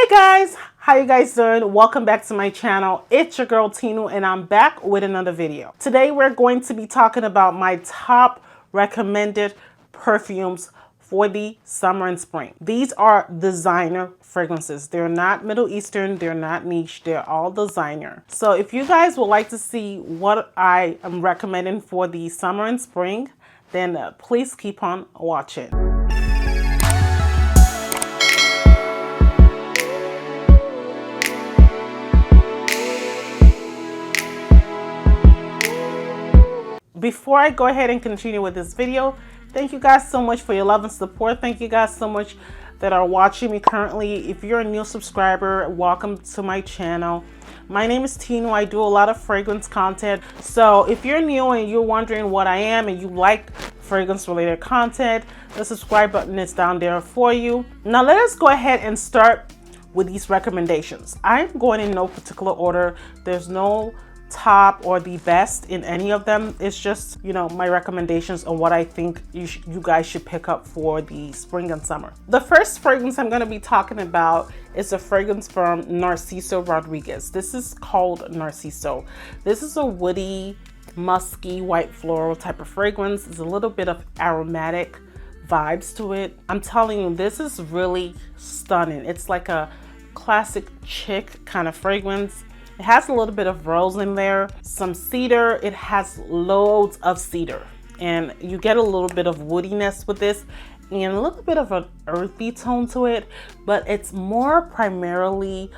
Hey guys, how you guys doing? Welcome back to my channel. It's your girl Tinu and I'm back with another video. Today we're going to be talking about my top recommended perfumes for the summer and spring. These are designer fragrances. They're not Middle Eastern, they're not niche, they're all designer. So if you guys would like to see what I am recommending for the summer and spring, then please keep on watching. Before I go ahead and continue with this video, thank you guys so much for your love and support. Thank you guys so much that are watching me currently. If you're a new subscriber, welcome to my channel. My name is Tinu. I do a lot of fragrance content. So if you're new and you're wondering what I am and you like fragrance related content, the subscribe button is down there for you. Now let us go ahead and start with these recommendations. I'm going in no particular order. There's no top or the best in any of them. It's just, you know, my recommendations on what I think you guys should pick up for the spring and summer. The first fragrance I'm going to be talking about is a fragrance from Narciso Rodriguez. This is called Narciso. This is a woody, musky, white floral type of fragrance. There's a little bit of aromatic vibes to it. I'm telling you, this is really stunning. It's like a classic chick kind of fragrance. It has a little bit of rose in there, some cedar. It has loads of cedar, and you get a little bit of woodiness with this and a little bit of an earthy tone to it, but it's more primarily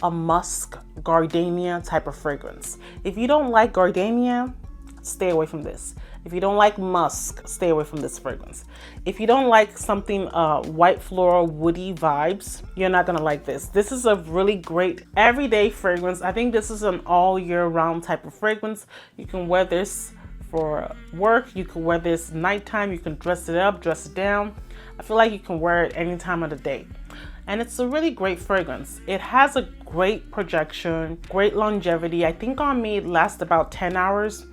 a musk gardenia type of fragrance. If you don't like gardenia, stay away from this. If you don't like musk, stay away from this fragrance. If you don't like something white floral woody vibes, you're not gonna like this. This is a really great everyday fragrance. I think this is an all year round type of fragrance. You can wear this for work, you can wear this nighttime, you can dress it up, dress it down. I feel like you can wear it any time of the day. And it's a really great fragrance. It has a great projection, great longevity. I think on me it lasts about 10 hours.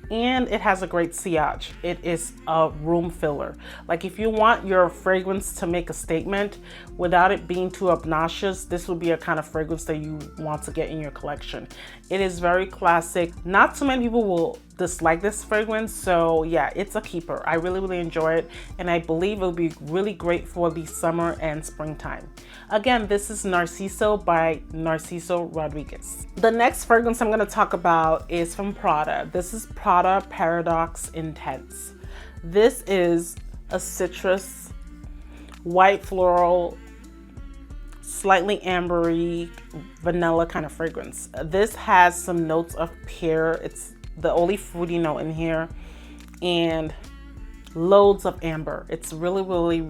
And it has a great sillage. It is a room filler. Like if you want your fragrance to make a statement without it being too obnoxious, this would be a kind of fragrance that you want to get in your collection. It is very classic. Not too many people will dislike this fragrance. So yeah, it's a keeper. I really enjoy it. And I believe it'll be really great for the summer and springtime. Again, this is Narciso by Narciso Rodriguez. The next fragrance I'm going to talk about is from Prada. This is Prada Paradoxe Intense. This is a citrus, white floral, slightly ambery, vanilla kind of fragrance. This has some notes of pear. It's the only fruity note in here and loads of amber. It's really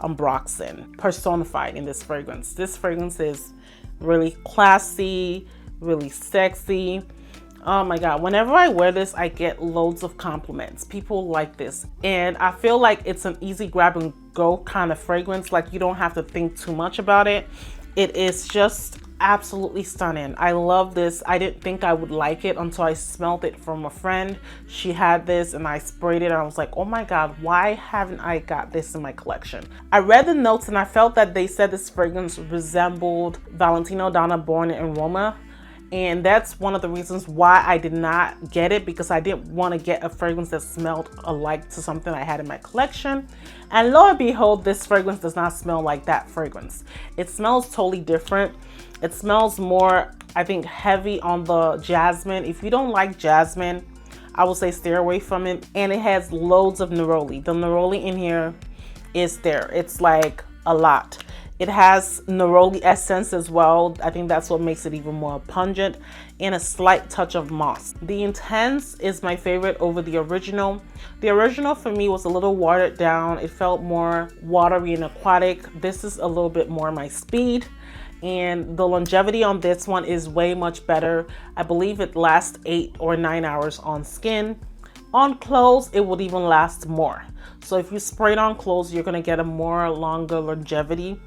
ambroxan personified in this fragrance. This fragrance is really classy, really sexy. Oh my god, whenever I wear this I get loads of compliments. People like this, and I feel like it's an easy grab and go kind of fragrance. Like you don't have to think too much about it. It is just absolutely stunning. I love this. I didn't think I would like it until I smelled it from a friend. She had this and I sprayed it and I was like, oh my god, why haven't I got this in my collection? I read the notes and I felt that they said this fragrance resembled Valentino Donna Born in Roma. And that's one of the reasons why I did not get it, because I didn't want to get a fragrance that smelled alike to something I had in my collection. And lo and behold, this fragrance does not smell like that fragrance. It smells totally different. It smells more, I think, heavy on the jasmine. If you don't like jasmine, I would say stay away from it. And it has loads of neroli. The neroli in here is there. It's like a lot. It has neroli essence as well. I think that's what makes it even more pungent, and a slight touch of moss. The Intense is my favorite over the original. The original for me was a little watered down. It felt more watery and aquatic. This is a little bit more my speed, and the longevity on this one is way much better. I believe it lasts 8 or 9 hours on skin. On clothes, it would even last more. So if you spray it on clothes, you're gonna get a longer longevity.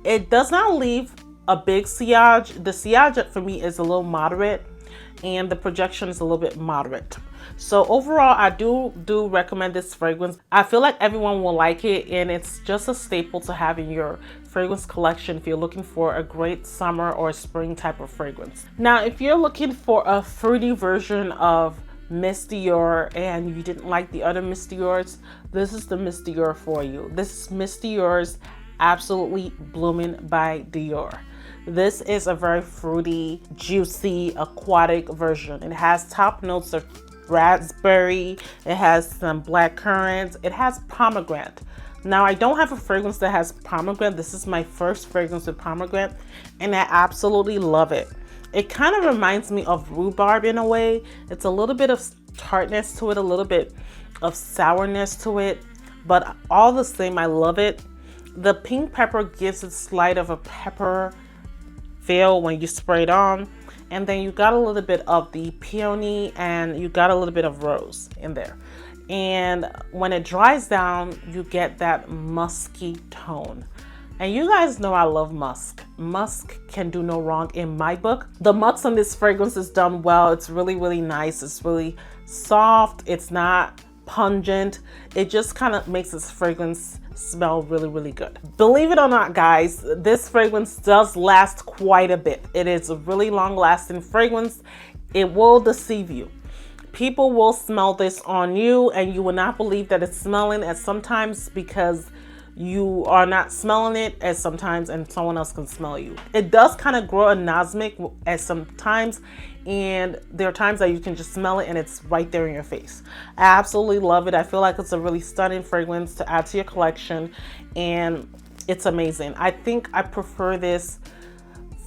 It does not leave a big sillage. The sillage for me is a little moderate, and the projection is a little bit moderate. So overall, I do recommend this fragrance. I feel like everyone will like it, and it's just a staple to have in your fragrance collection if you're looking for a great summer or spring type of fragrance. Now, if you're looking for a fruity version of Miss Dior and you didn't like the other Miss Diors, this is the Miss Dior for you. This is Miss Dior's Absolutely Blooming by Dior. This is a very fruity, juicy, aquatic version. It has top notes of raspberry, it has some black currants, it has pomegranate. Now, I don't have a fragrance that has pomegranate. This is my first fragrance with pomegranate, and I absolutely love it. It kind of reminds me of rhubarb in a way. It's a little bit of tartness to it, a little bit of sourness to it, but all the same, I love it. The pink pepper gives it slight of a pepper feel when you spray it on, and then you got a little bit of the peony and you got a little bit of rose in there. And when it dries down, you get that musky tone. And you guys know I love musk. Musk can do no wrong in my book. The musk on this fragrance is done well. It's really, really nice. It's really soft. It's not pungent. It just kind of makes this fragrance smell really, really good. Believe it or not, guys, this fragrance does last quite a bit. It is a really long lasting fragrance. It will deceive you. People will smell this on you and you will not believe that it's smelling, as sometimes because you are not smelling it, as sometimes and someone else can smell you. It does kind of grow anosmic at sometimes, and there are times that you can just smell it and it's right there in your face. I absolutely love it. I feel like it's a really stunning fragrance to add to your collection, and it's amazing. I think I prefer this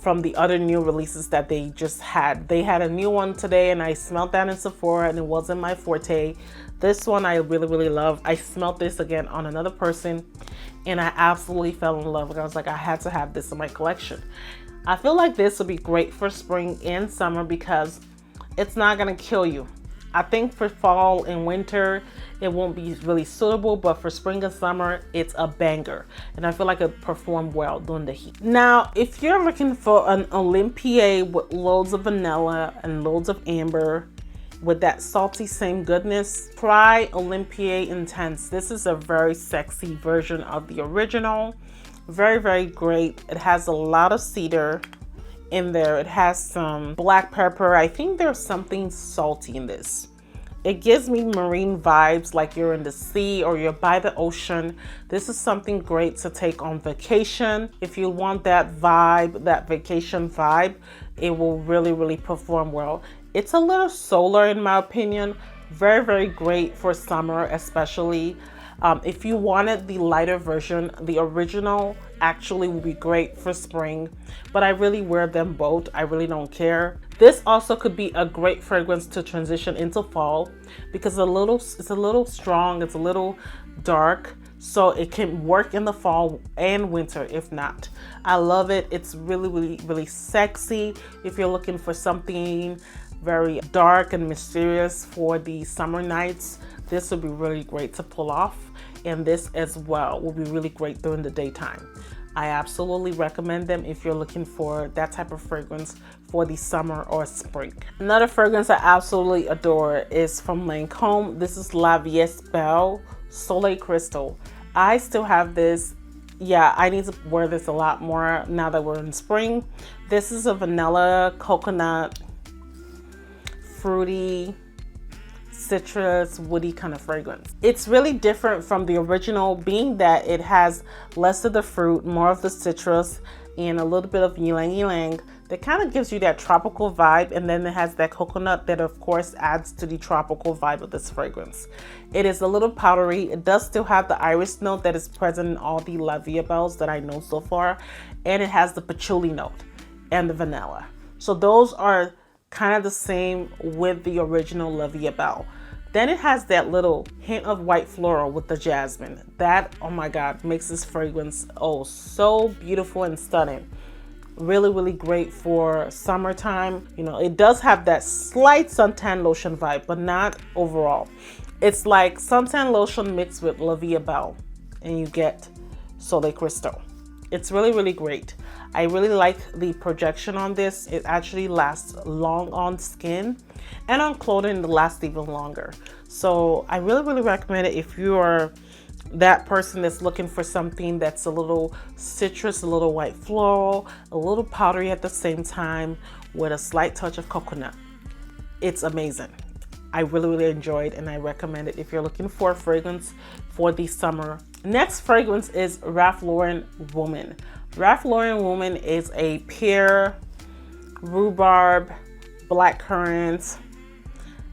from the other new releases that they just had. They had a new one today and I smelled that in Sephora and it wasn't my forte. This one I really, really love. I smelled this again on another person and I absolutely fell in love. I was like, I had to have this in my collection. I feel like this would be great for spring and summer because it's not gonna kill you. I think for fall and winter, it won't be really suitable, but for spring and summer, it's a banger. And I feel like it performed well during the heat. Now, if you're looking for an Olympea with loads of vanilla and loads of amber, with that salty same goodness, try Olympea Intense. This is a very sexy version of the original. Very, very great. It has a lot of cedar in there. It has some black pepper. I think there's something salty in this. It gives me marine vibes, like you're in the sea or you're by the ocean. This is something great to take on vacation. If you want that vibe, that vacation vibe, it will really, really perform well. It's a little solar in my opinion. Very, very great for summer, especially. If you wanted the lighter version, the original actually would be great for spring, but I really wear them both. I really don't care. This also could be a great fragrance to transition into fall because it's a little strong, it's a little dark, so it can work in the fall and winter if not. I love it. It's really, really, really sexy if you're looking for something very dark and mysterious for the summer nights. This would be really great to pull off, and this as well will be really great during the daytime. I absolutely recommend them if you're looking for that type of fragrance for the summer or spring. Another fragrance I absolutely adore is from Lancome. This is La Viesse Belle Soleil Crystal. I still have this. Yeah, I need to wear this a lot more now that we're in spring. This is a vanilla, coconut, fruity, citrus, woody kind of fragrance. It's really different from the original, being that it has less of the fruit, more of the citrus, and a little bit of ylang ylang that kind of gives you that tropical vibe, and then it has that coconut that of course adds to the tropical vibe of this fragrance. It is a little powdery. It does still have the iris note that is present in all the La Vie Belles that I know so far, and it has the patchouli note and the vanilla. So those are kind of the same with the original La Vie Belle. Then it has that little hint of white floral with the jasmine. That, oh my God, makes this fragrance oh so beautiful and stunning. Really, really great for summertime. You know, it does have that slight suntan lotion vibe, but not overall. It's like suntan lotion mixed with La Vie Belle, and you get Soleil Crystal. It's really, really great. I really like the projection on this. It actually lasts long on skin, and on clothing it lasts even longer. So I really, really recommend it if you are that person that's looking for something that's a little citrus, a little white floral, a little powdery at the same time with a slight touch of coconut. It's amazing. I really, really enjoyed, and I recommend it if you're looking for a fragrance for the summer. Next fragrance is Ralph Lauren Woman. Ralph Lauren Woman is a pear, rhubarb, blackcurrant.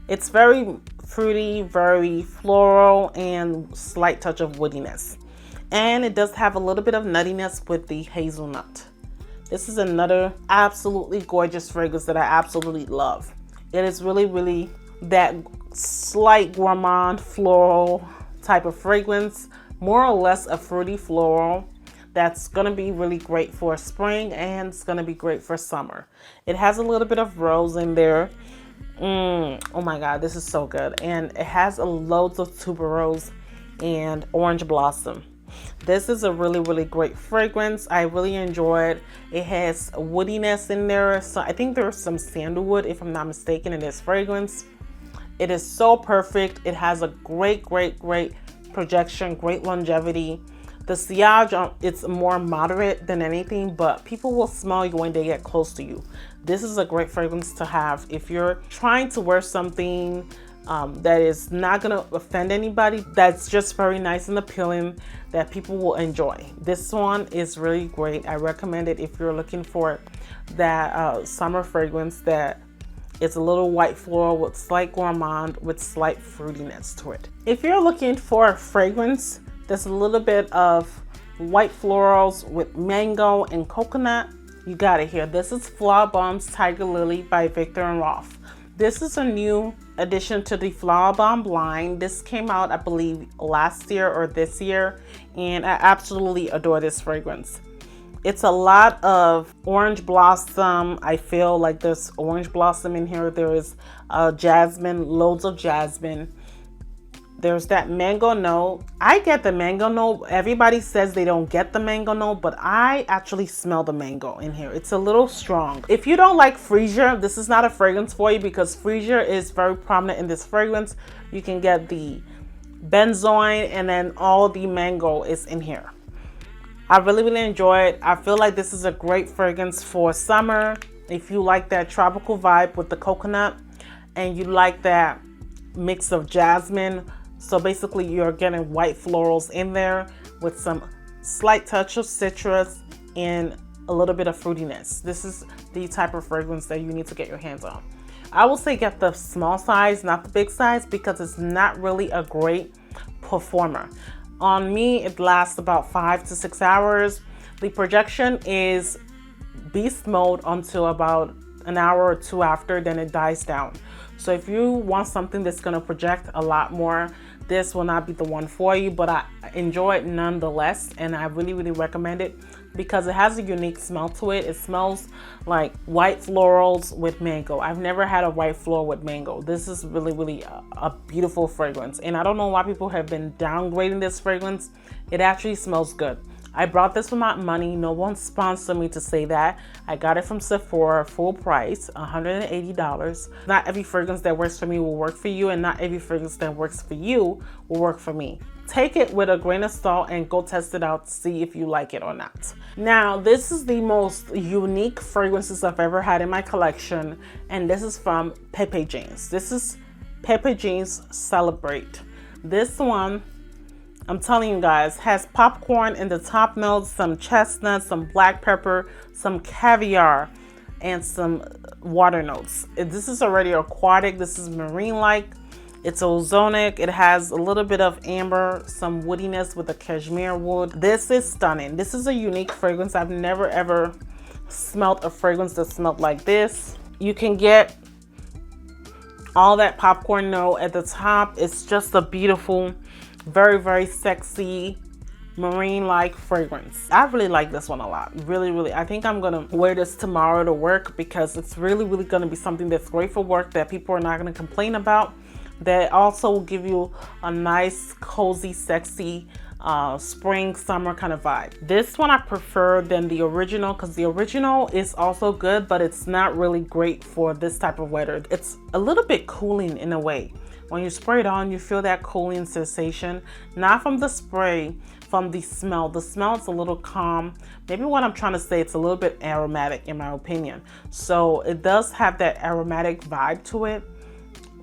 It's very fruity, very floral, and slight touch of woodiness. And it does have a little bit of nuttiness with the hazelnut. This is another absolutely gorgeous fragrance that I absolutely love. It is really, really that slight gourmand floral type of fragrance, more or less a fruity floral that's gonna be really great for spring, and it's gonna be great for summer. It has a little bit of rose in there. Oh my god, this is so good. And it has loads of tuberose and orange blossom. This is a really, really great fragrance. I really enjoy it. It has woodiness in there, so I think there's some sandalwood, if I'm not mistaken, in this fragrance. It is so perfect. It has a great projection, great longevity. The sillage, it's more moderate than anything, but people will smell you when they get close to you. This is a great fragrance to have if you're trying to wear something that is not gonna offend anybody, that's just very nice and appealing, that people will enjoy. This one is really great. I recommend it if you're looking for that summer fragrance that it's a little white floral with slight gourmand with slight fruitiness to it. If you're looking for a fragrance that's a little bit of white florals with mango and coconut, you got it here. This is Flowerbomb's Tigerlily by Viktor&Rolf. This is a new addition to the Flowerbomb line. This came out, I believe, last year or this year, and I absolutely adore this fragrance. It's a lot of orange blossom. I feel like there's orange blossom in here. There is jasmine, loads of jasmine. There's that mango note. I get the mango note. Everybody says they don't get the mango note, but I actually smell the mango in here. It's a little strong. If you don't like freesia, this is not a fragrance for you, because freesia is very prominent in this fragrance. You can get the benzoin, and then all the mango is in here. I really, really enjoy it. I feel like this is a great fragrance for summer. If you like that tropical vibe with the coconut, and you like that mix of jasmine, so basically you're getting white florals in there with some slight touch of citrus and a little bit of fruitiness. This is the type of fragrance that you need to get your hands on. I will say get the small size, not the big size, because it's not really a great performer. On me, it lasts about 5 to 6 hours. The projection is beast mode until about an hour or two after, then it dies down. So if you want something that's going to project a lot more, this will not be the one for you, but I enjoy it nonetheless, and I really, really recommend it because it has a unique smell to it. It smells like white florals with mango. I've never had a white floral with mango. This is really, really a beautiful fragrance, and I don't know why people have been downgrading this fragrance. It actually smells good. I brought this for my money. No one sponsored me to say that. I got it from Sephora, full price, $180. Not every fragrance that works for me will work for you, and not every fragrance that works for you will work for me. Take it with a grain of salt and go test it out to see if you like it or not. Now, this is the most unique fragrances I've ever had in my collection, and this is from Pepe Jeans. This is Pepe Jeans Celebrate. This one, I'm telling you guys, has popcorn in the top notes, some chestnut, some black pepper, some caviar, and some water notes. This is already aquatic. This is marine-like. It's ozonic. It has a little bit of amber, some woodiness with the cashmere wood. This is stunning. This is a unique fragrance. I've never ever smelled a fragrance that smelled like this. You can get all that popcorn note at the top. It's just a beautiful, very, very sexy, marine-like fragrance. I really like this one a lot. Really, really. I think I'm gonna wear this tomorrow to work because it's really, really gonna be something that's great for work that people are not gonna complain about. That also will give you a nice, cozy, sexy spring, summer kind of vibe. This one I prefer than the original because the original is also good, but it's not really great for this type of weather. It's a little bit cooling in a way. When you spray it on, you feel that cooling sensation, not from the spray, from the smell. The smell is a little calm. Maybe what I'm trying to say, it's a little bit aromatic in my opinion. So it does have that aromatic vibe to it,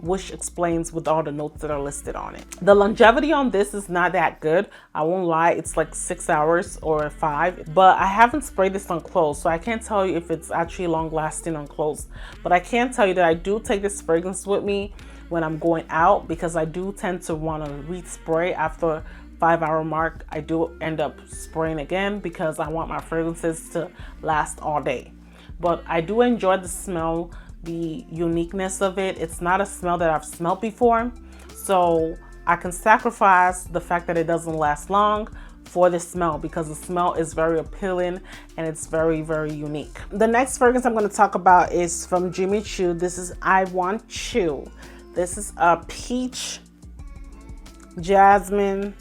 which explains with all the notes that are listed on it. The longevity on this is not that good. I won't lie, it's like 6 hours or 5, but I haven't sprayed this on clothes, so I can't tell you if it's actually long lasting on clothes. But I can tell you that I do take this fragrance with me when I'm going out because I do tend to want to respray after 5-hour mark. I do end up spraying again because I want my fragrances to last all day. But I do enjoy the smell, the uniqueness of it. It's not a smell that I've smelled before, so I can sacrifice the fact that it doesn't last long for the smell because the smell is very appealing and it's very, very unique. The next fragrance I'm going to talk about is from Jimmy Choo. This is I Want Choo. This is a peach, jasmine,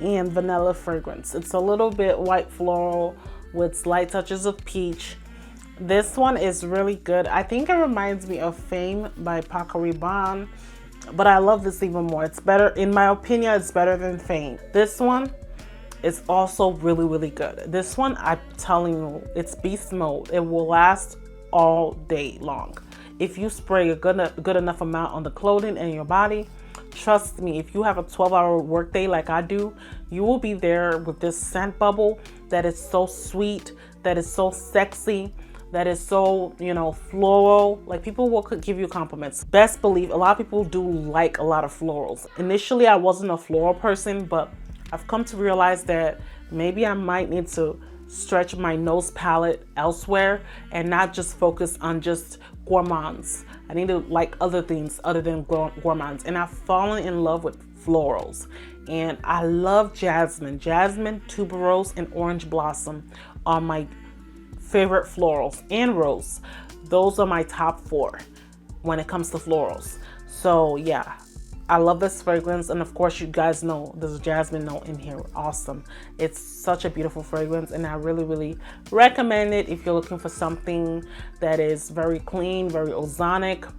and vanilla fragrance. It's a little bit white floral with slight touches of peach. This one is really good. I think it reminds me of Fame by Paco, Rabanne, but I love this even more. It's better, in my opinion, it's better than Fame. This one is also really, really good. This one, I'm telling you, it's beast mode. It will last all day long. If you spray a good enough amount on the clothing and your body, trust me, if you have a 12-hour workday like I do, you will be there with this scent bubble that is so sweet, that is so sexy, that is so, you know, floral. Like, people will give you compliments. Best believe, a lot of people do like a lot of florals. Initially, I wasn't a floral person, but I've come to realize that maybe I might need to stretch my nose palette elsewhere and not just focus on just gourmands. I need to like other things other than gourmands, and I've fallen in love with florals, and I love jasmine. Jasmine, tuberose, and orange blossom are my favorite florals, and rose. Those are my top 4 when it comes to florals. So yeah, I love this fragrance, and of course you guys know there's a jasmine note in here. Awesome. It's such a beautiful fragrance, and I really, really recommend it if you're looking for something that is very clean, very ozonic,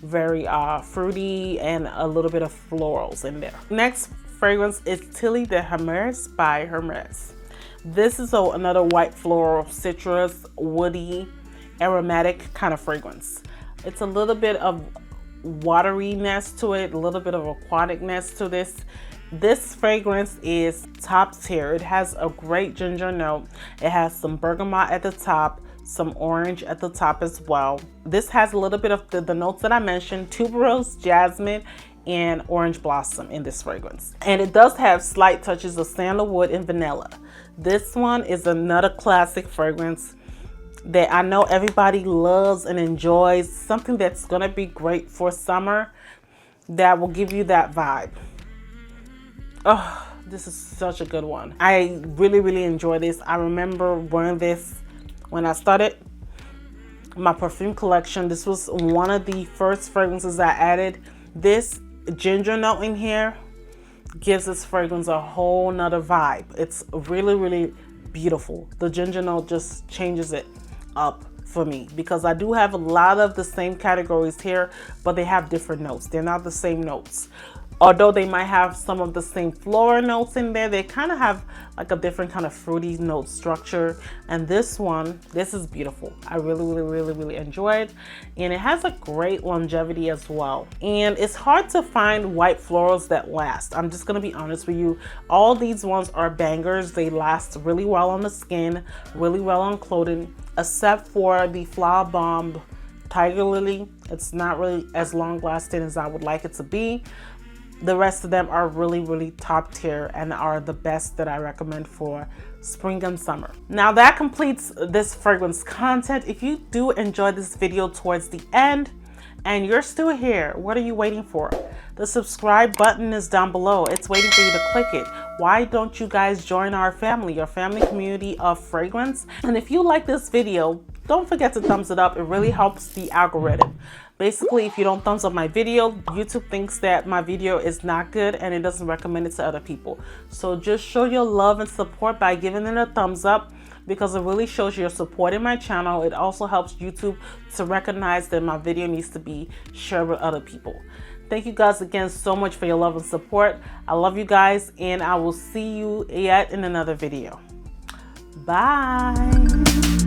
very fruity, and a little bit of florals in there. Next fragrance is Tilly de Hermes by Hermes. This is another white floral, citrus, woody, aromatic kind of fragrance. It's a little bit of wateriness to it, a little bit of aquaticness to this. This fragrance is top tier. It has a great ginger note. It has some bergamot at the top, some orange at the top as well. This has a little bit of the notes that I mentioned: tuberose, jasmine, and orange blossom in this fragrance. And it does have slight touches of sandalwood and vanilla. This one is another classic fragrance that I know everybody loves and enjoys, something that's gonna be great for summer, that will give you that vibe. Oh, this is such a good one. I really, really enjoy this. I remember wearing this when I started my perfume collection. This was one of the first fragrances I added. This ginger note in here gives this fragrance a whole nother vibe. It's really, really beautiful. The ginger note just changes it up for me, because I do have a lot of the same categories here, but they have different notes. They're not the same notes. Although they might have some of the same floral notes in there, they kind of have like a different kind of fruity note structure. And this one, this is beautiful. I really, really, really, really enjoy it. And it has a great longevity as well. And it's hard to find white florals that last. I'm just gonna be honest with you. All these ones are bangers. They last really well on the skin, really well on clothing, except for the Flowerbomb Tigerlily. It's not really as long lasting as I would like it to be. The rest of them are really, really top tier and are the best that I recommend for spring and summer. Now that completes this fragrance content. If you do enjoy this video towards the end and you're still here, what are you waiting for? The subscribe button is down below. It's waiting for you to click it. Why don't you guys join our family, your family community of fragrance? And if you like this video, don't forget to thumbs it up. It really helps the algorithm. Basically, if you don't thumbs up my video, YouTube thinks that my video is not good and it doesn't recommend it to other people. So just show your love and support by giving it a thumbs up, because it really shows your support in my channel. It also helps YouTube to recognize that my video needs to be shared with other people. Thank you guys again so much for your love and support. I love you guys, and I will see you yet in another video. Bye.